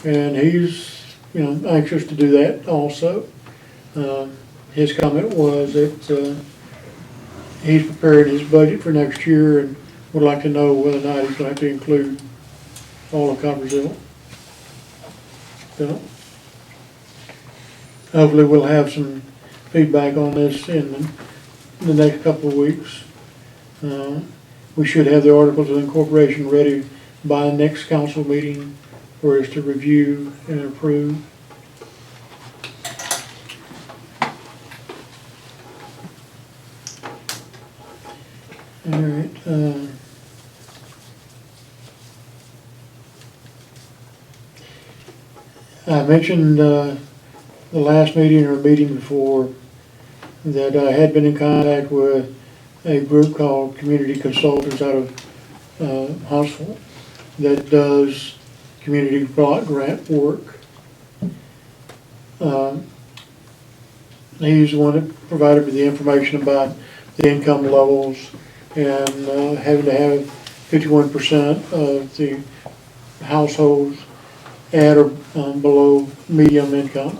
And he's, anxious to do that also. His comment was that he's preparing his budget for next year and would like to know whether or not he's going to have to include all of Coppersville. So, hopefully we'll have some feedback on this in the next couple of weeks. We should have the articles of incorporation ready by next council meeting for us to review and approve. All right. I mentioned the last meeting or meeting before that I had been in contact with a group called Community Consultants out of Huntsville that does community block grant work. He's the one that provided me the information about the income levels and having to have 51% of the households at or below medium income.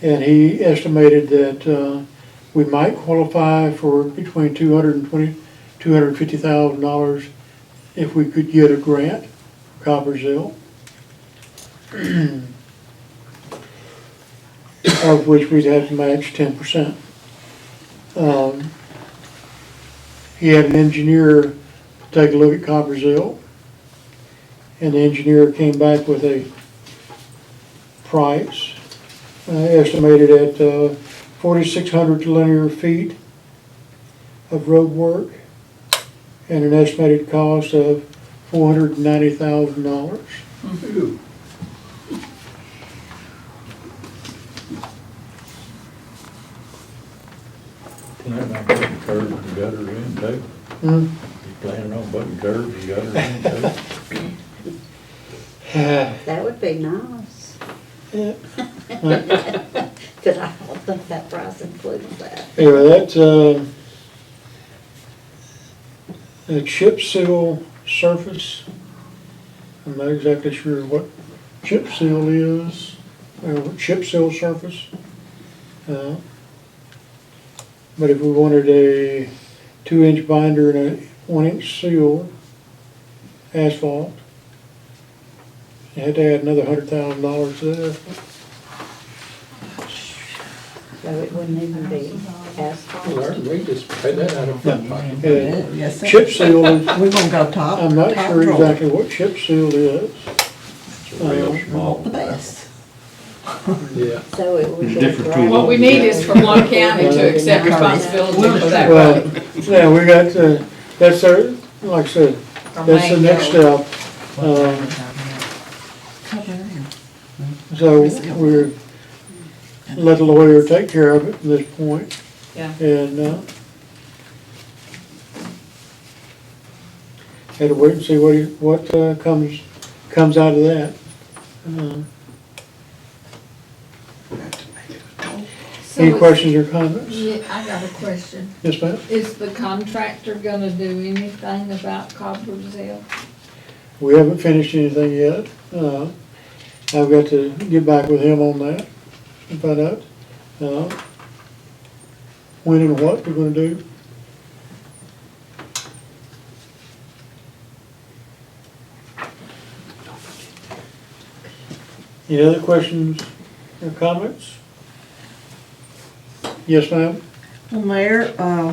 And he estimated that we might qualify for between $250,000 if we could get a grant for Coppersville, of which we'd have to match 10%. He had an engineer take a look at Coppersville, and the engineer came back with a price estimated at 4,600 linear feet of road work and an estimated cost of $490,000. Planning on putting curbs and gutters in too? Hmm? You planning on putting curbs and gutters in too? That would be nice. Yeah. Because I don't think that price includes that. Anyway, that's a chip seal surface. I'm not exactly sure what chip seal is, or what chip seal surface. But if we wanted a 2-inch binder and a 1-inch seal asphalt, you had to add another $100,000 to that. So it wouldn't even be asphalt. Learn, we just pay that out of front pocket. Yes, sir. Chip seal is, We're gonna go top. I'm not top sure drawer. exactly what chip seal is. It's real small. The best. Yeah. So it would be. There's difference between What we need is for Blount County to accept responsibility for that Well, road. yeah, we got, that's our, like I said, Our that's the main next goal. step. So we're, let the lawyer take care of it at this point. Yeah. And, had to wait and see what comes out of that. Any it's- questions or comments? Yeah, I got a question. Yes, ma'am? Is the contractor gonna do anything about Coppersville? We haven't finished anything yet. I've got to get back with him on that and find out, when and what we're gonna do. Any other questions or comments? Yes, ma'am? Well, Mayor,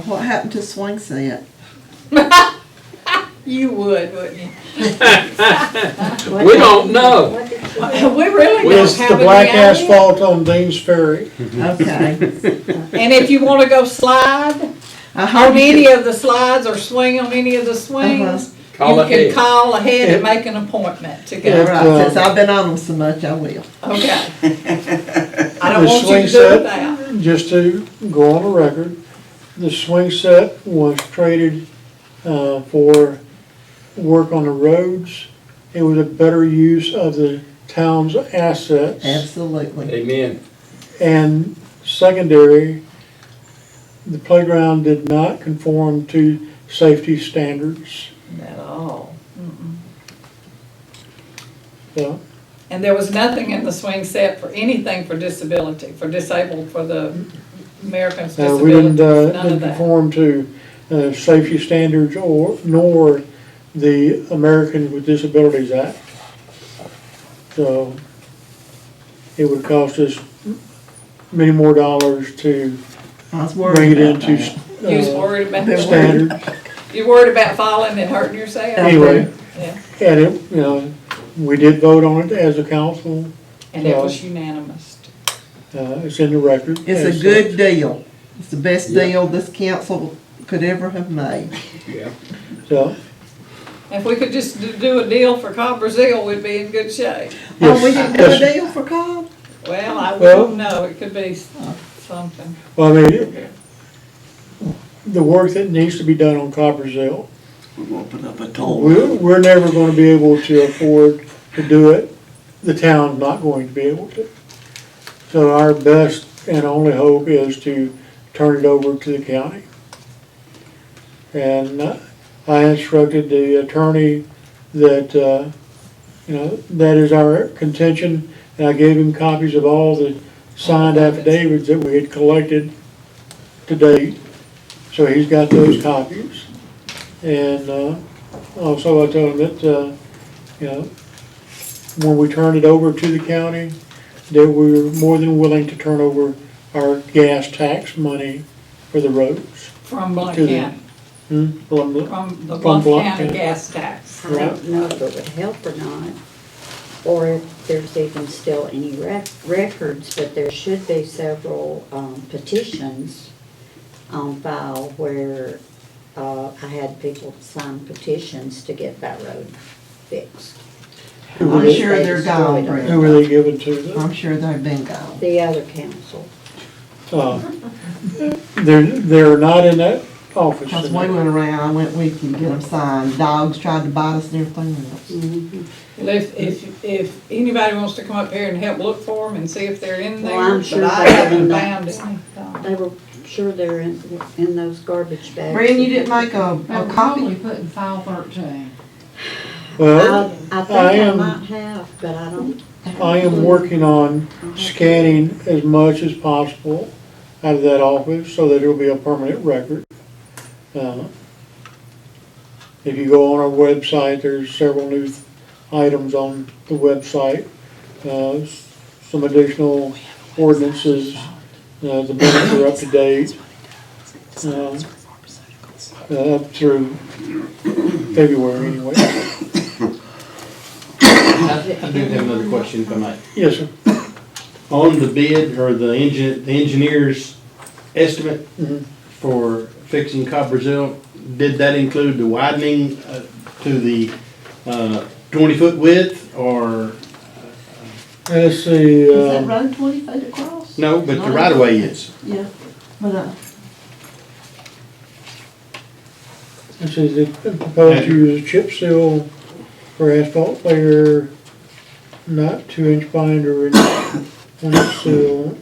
what happened to swing set? You would, wouldn't you? We don't know. What did she We really don't It's have the any black idea. asphalt on Dean's Ferry. Okay. And if you wanna go slide I heard on you any could- of the slides or swing on any of the swings, Call you ahead. can call ahead and Yeah. make an appointment to All go. right, since I've been on them so much, I will. Okay. I don't The want you swing to do set, it now. just to go on the record, the swing set was traded for work on the roads. It was a better use of the town's assets. Absolutely. Amen. And secondary, the playground did not conform to safety standards. At all. Mm-mm. So, And there was nothing in the swing set for anything for disability, for disabled, for the Americans with we disabilities, didn't none of that. conform to safety standards nor the Americans with Disabilities Act. So it would cost us many more dollars to I was bring worried it about into that. You was worried about, They're standards. you worried about falling and hurting yourself? Anyway, Yeah, and it, we did vote on it as a council. and it was unanimous. It's in the record. It's as a good such. deal. It's the best deal this council could ever have made. So, If we could just do a deal for Coppersville, we'd be in good shape. Oh, we didn't do a yes. deal for Cobb? Well, I Well- wouldn't know, it could be something. well, I mean, the work that needs to be done on Coppersville, We're gonna put up a toll. we're never gonna be able to afford to do it. The town's not going to be able to. So our best and only hope is to turn it over to the county. And I instructed the attorney that, that is our contention, and I gave him copies of all the signed affidavits that we had collected to date. So he's got those copies. And also I told him that, when we turn it over to the county, that we're more than willing to turn over our gas tax money for the roads. From Blount To the- County, From the, from the From Blount Blount County County. gas tax. I don't know if it would help or not, or if there's even still any records, but there should be several petitions on file where I had people sign petitions to get that road fixed. I'm They sure they're destroyed gone, them. who were they given to? I'm sure they've been gone. The other council. They're not in that office. Because we went around, I went with you to get them signed. Dogs tried to bite us and everything else. Mhm. Well, if anybody wants to come up here and help look for them and see if they're in Well, there, I'm sure but I they're haven't in the- found any. They were sure they're in those garbage bags. Brandon, you didn't make a They were copy? probably put in file 13. Well, I think I I am- might have, but I don't. I am working on scanning as much as possible out of that office so that it'll be a permanent record. If you go on our website, there's several new items on the website. Some additional ordinances, the minutes are up to date. Up through February anyway. I do have another question if I might. Yes, sir. On the bid or the engineer's estimate Mhm. for fixing Coppersville, did that include the widening to the 20-foot width or, Let's see, Is that road 20 feet across? no, but the right of way is? Yeah, but, let's see, they proposed to use chip seal for asphalt layer, not 2-inch binder and one seal.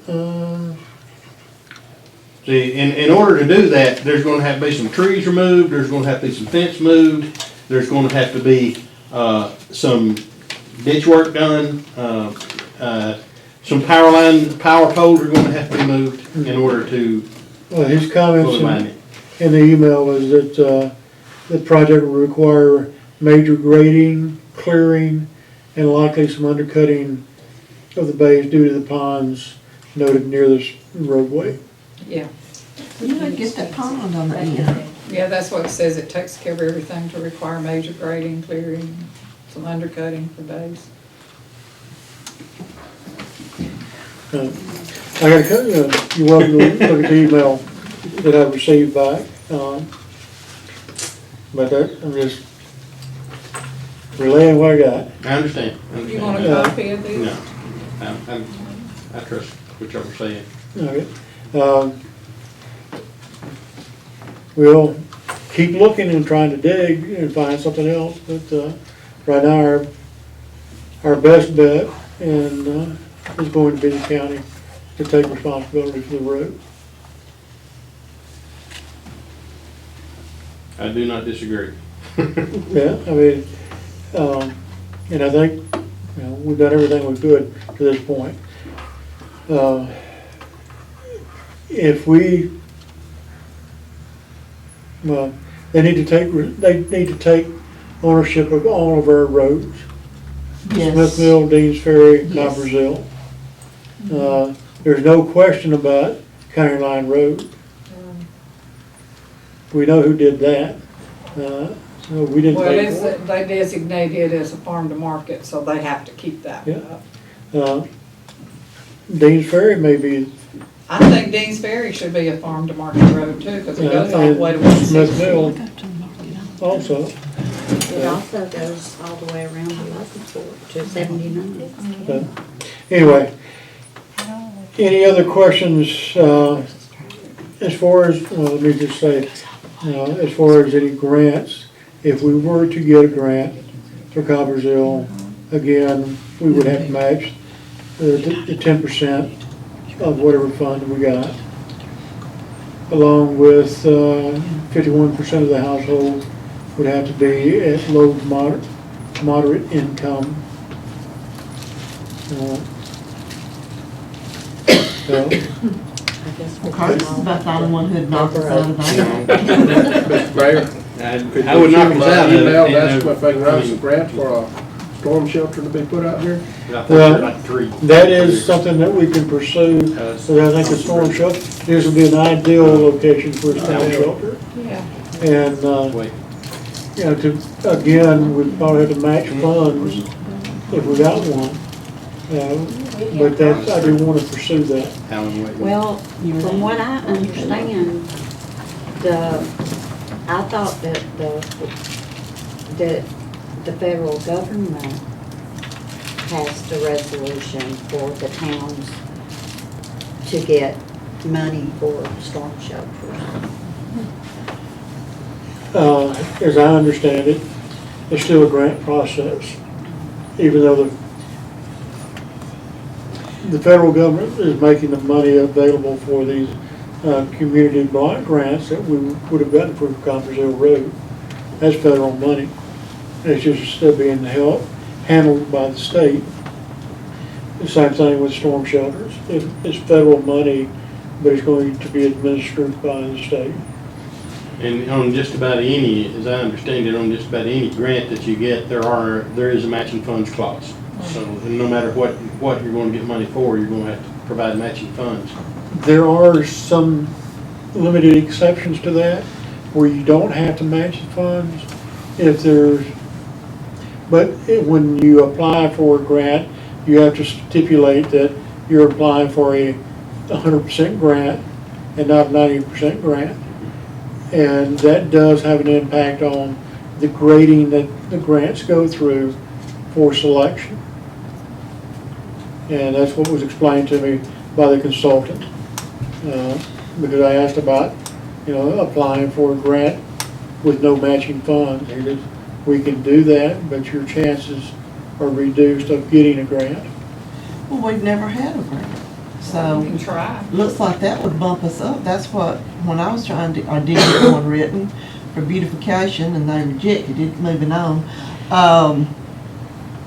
See, in order to do that, there's gonna have to be some trees removed, there's gonna have to be some fence moved, there's gonna have to be, some ditch work done, some power poles are gonna have to be moved in order to Well, his fully comments mine it. in the email was that, the project will require major grading, clearing, and likely some undercutting of the bays due to the ponds noted near this roadway. Yeah, You gotta get that pond on the end. yeah, that's what it says. It takes care of everything to require major grading, clearing, some undercutting for bays. I gotta cut, you're welcome to look at the email that I received back. But I'm just relaying what I got. I understand. You want a Yeah. copy of this? No, I trust what y'all are saying. Okay. We'll keep looking and trying to dig and find something else, but, right now, our best bet and, is going to be the county to take responsibility for the road. I do not disagree. Yeah, I mean, and I think, we've done everything we could to this point. If we, well, they need to take ownership of all of our roads. Yes. Smith Mill, Deans Ferry, Yes. Coppersville. There's no question about County Line Road. We know who did that. So we didn't Well, pay for it. they designate it as a farm to market, so they have to keep that Yeah. up. Deans Ferry may be, I think Deans Ferry should be a farm to market road too, because it goes all the way to and Smith 160. Mill also. It also goes all the way around to Luckensford to 79. But anyway, any other questions, as far as, well, let me just say, as far as any grants, if we were to get a grant for Coppersville, again, we would have to match the 10% of whatever fund we got, along with 51% of the household would have to be at low to moderate income. So, Curtis is about the only one who'd knock us out of that. Mr. Mayor, I would knock us out of it. email, and, ask them if they can write I some grant for a storm shelter to be put out here. think Well, they're like three. that is something that we can pursue, so I think the storm shelter, this would be an ideal location for a storm shelter. Yeah. And, Wait, again, we'd probably have to match funds if we got one. But that's, I do want to pursue that. Alan, wait. Well, from what I understand, I thought that the federal government passed a resolution for the towns to get money for storm shelters. As I understand it, it's still a grant process, even though the federal government is making the money available for these community block grants that we would have gotten for Coppersville Road. That's federal money. It's just still being handled by the state. The same thing with storm shelters. It's federal money, but it's going to be administered by the state. And on just about any, as I understand it, on just about any grant that you get, there is a matching funds clause. So no matter what you're going to get money for, you're going to have to provide matching funds. There are some limited exceptions to that, where you don't have to match the funds if there's, but when you apply for a grant, you have to stipulate that you're applying for a 100% grant and not a 90% grant. And that does have an impact on the grading that the grants go through for selection. And that's what was explained to me by the consultant. Because I asked about, applying for a grant with no matching funds. He said, we can do that, but your chances are reduced of getting a grant. Well, we've never had a grant. So, You can try. looks like that would bump us up. That's what, when I was trying to, I did get one written for beautification and they rejected it, moving on.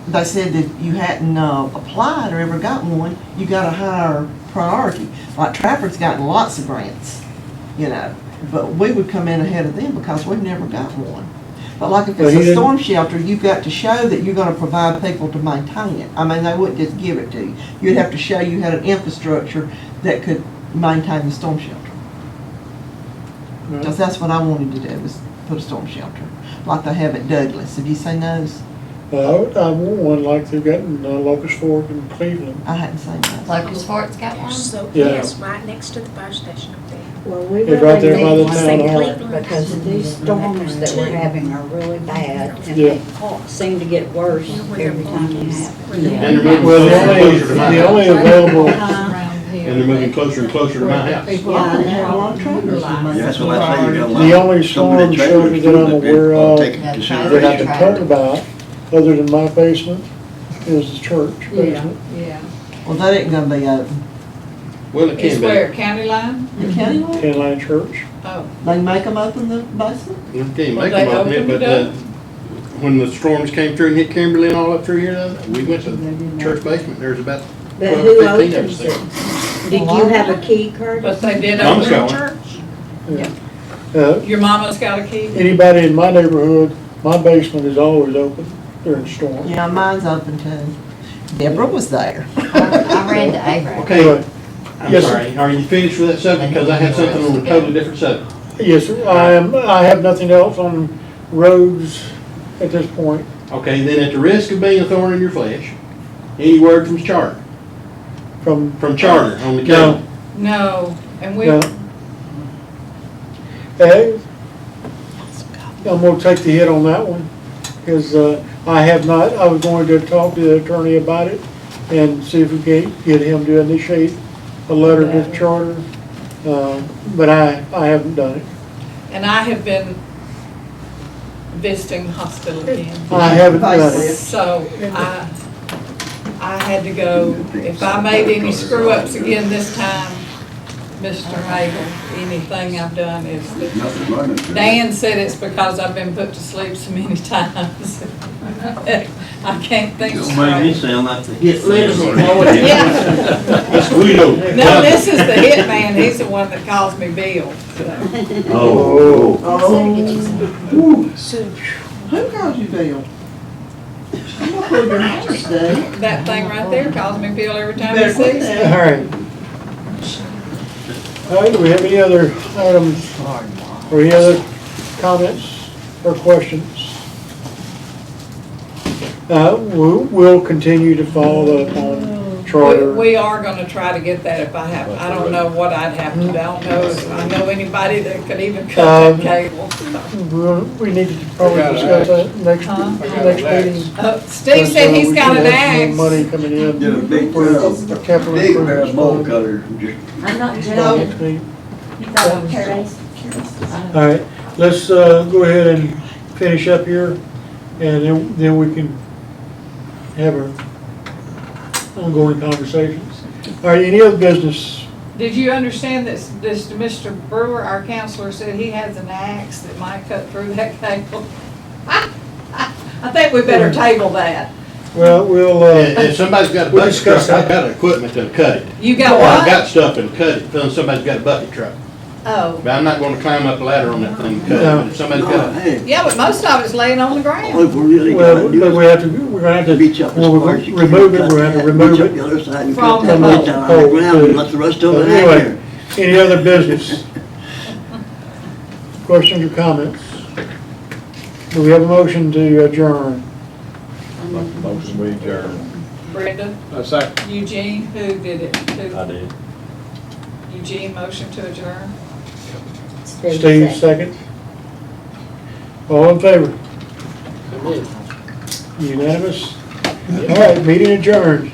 They said that if you hadn't applied or ever got one, you got a higher priority. Like Trafford's gotten lots of grants, you know, but we would come in ahead of them because we've never got one. But like if Well, it's he a didn't- storm shelter, you've got to show that you're gonna provide people to maintain it. I mean, they wouldn't just give it to you. You'd have to show you had an infrastructure that could maintain the storm shelter. Because that's what I wanted to do, was put a storm shelter, like they have at Douglas. Have you seen those? I want one like they've got in Locust Fork and Cleveland. I hadn't seen those. Locust Fort's got one? So, Yeah. yes, right next to the fire station up there. Well, we It's right there really by the need town one hall. because of these storms that we're having are really bad and Yeah. they seem to get worse every time they happen. And they're moving Well, closer to my the only house. available, And they're moving closer and closer to my house. Yeah, they have a lot of trailers. Yeah, that's what I say, you got a lot. the only some of the storm shelter trailers that I'm too aware ought of to take into Yeah, that I consideration. can talk about, other than my basement, is the church basement. Yeah. Well, that ain't gonna be open. Well, it It's can be. where, county line? The county one? Ten Line Church. Oh, They make them open the basement? You can't Well, make they them open it, opened but it up. when the storms came through and hit Kimberly and all up through here, we went to the church basement. There's about But 12 who or 15 of us opens there. it? Did you have a key, Curtis? but they did Mama's open got the one. church? Uh, Your mama's got a key? Anybody in my neighborhood, my basement is always open during storms. Yeah, mine's open too. Deborah was there. I read the A-Rap. Okay, Anyway, I'm Yes, sir. sorry. Are you finished with that subject? Because I had something on a totally different subject. yes, sir, I have nothing else on roads at this point. Okay, then at the risk of being a thorn in your flesh, any word from Charter? From Charter on the No. county? No, and we, No. Hey, I'm gonna take the hit on that one, because I have not, I was going to talk to the attorney about it and see if we can get him to initiate a letter to the charter, but I haven't done it. and I have been visiting the hospital again. I haven't done it. So I had to go, if I made any screw ups again this time, Mr. Hagel, anything I've done is, Nothing running. Dan said it's because I've been put to sleep so many times. I can't think Don't make me straight. sound like the hit. Yeah. That's Guido. No, this is the hit man, he's the one that calls me Bill. Oh. So, Who called you Bill? I'm gonna pull your horse, Dave. That thing right there calls me Bill every time he Better quit sees me. that. All right. All right, do we have any other items or any other comments or questions? We'll continue to follow up on charter. We are gonna try to get that if I have, I don't know what I'd have to do, I don't know if I know anybody that could even cut that cable. We need to probably discuss that next meeting. Steve said he's got an We should have axe. more money coming in Get a big for pair capital big pair improvements of bowl fund. cutters and just I'm not No. Next meeting. Carrie's. All right, let's go ahead and finish up here, and then we can have our ongoing conversations. All right, any other business? Did you understand that this Mr. Brewer, our counselor, said he has an axe that might cut through that cable? I think we better table that. Well, we'll, If somebody's got a We'll bucket discuss truck, I've that. got equipment to cut it. You got Or I've what? got stuff and cut it, then somebody's got a bucket truck. Oh, But I'm not gonna climb up a ladder on that thing and cut it, No. but if somebody's oh, got a, hey, yeah, but most of it's laying on the all ground. if we really well, gotta do but is we have to, we're gonna have to, reach up as when far we as you remove can. it, we're gonna have to Reach remove up it. the other side and From cut that the right pole. down on the ground and let the rest of it hang Anyway, there. any other business? Questions or comments? Do we have a motion to adjourn? Motion we adjourn. Brenda, A second. Eugene, who did it? Who? I did. Eugene, motion to adjourn? Steve, second. All in favor? Unanimous? All right, meeting adjourned.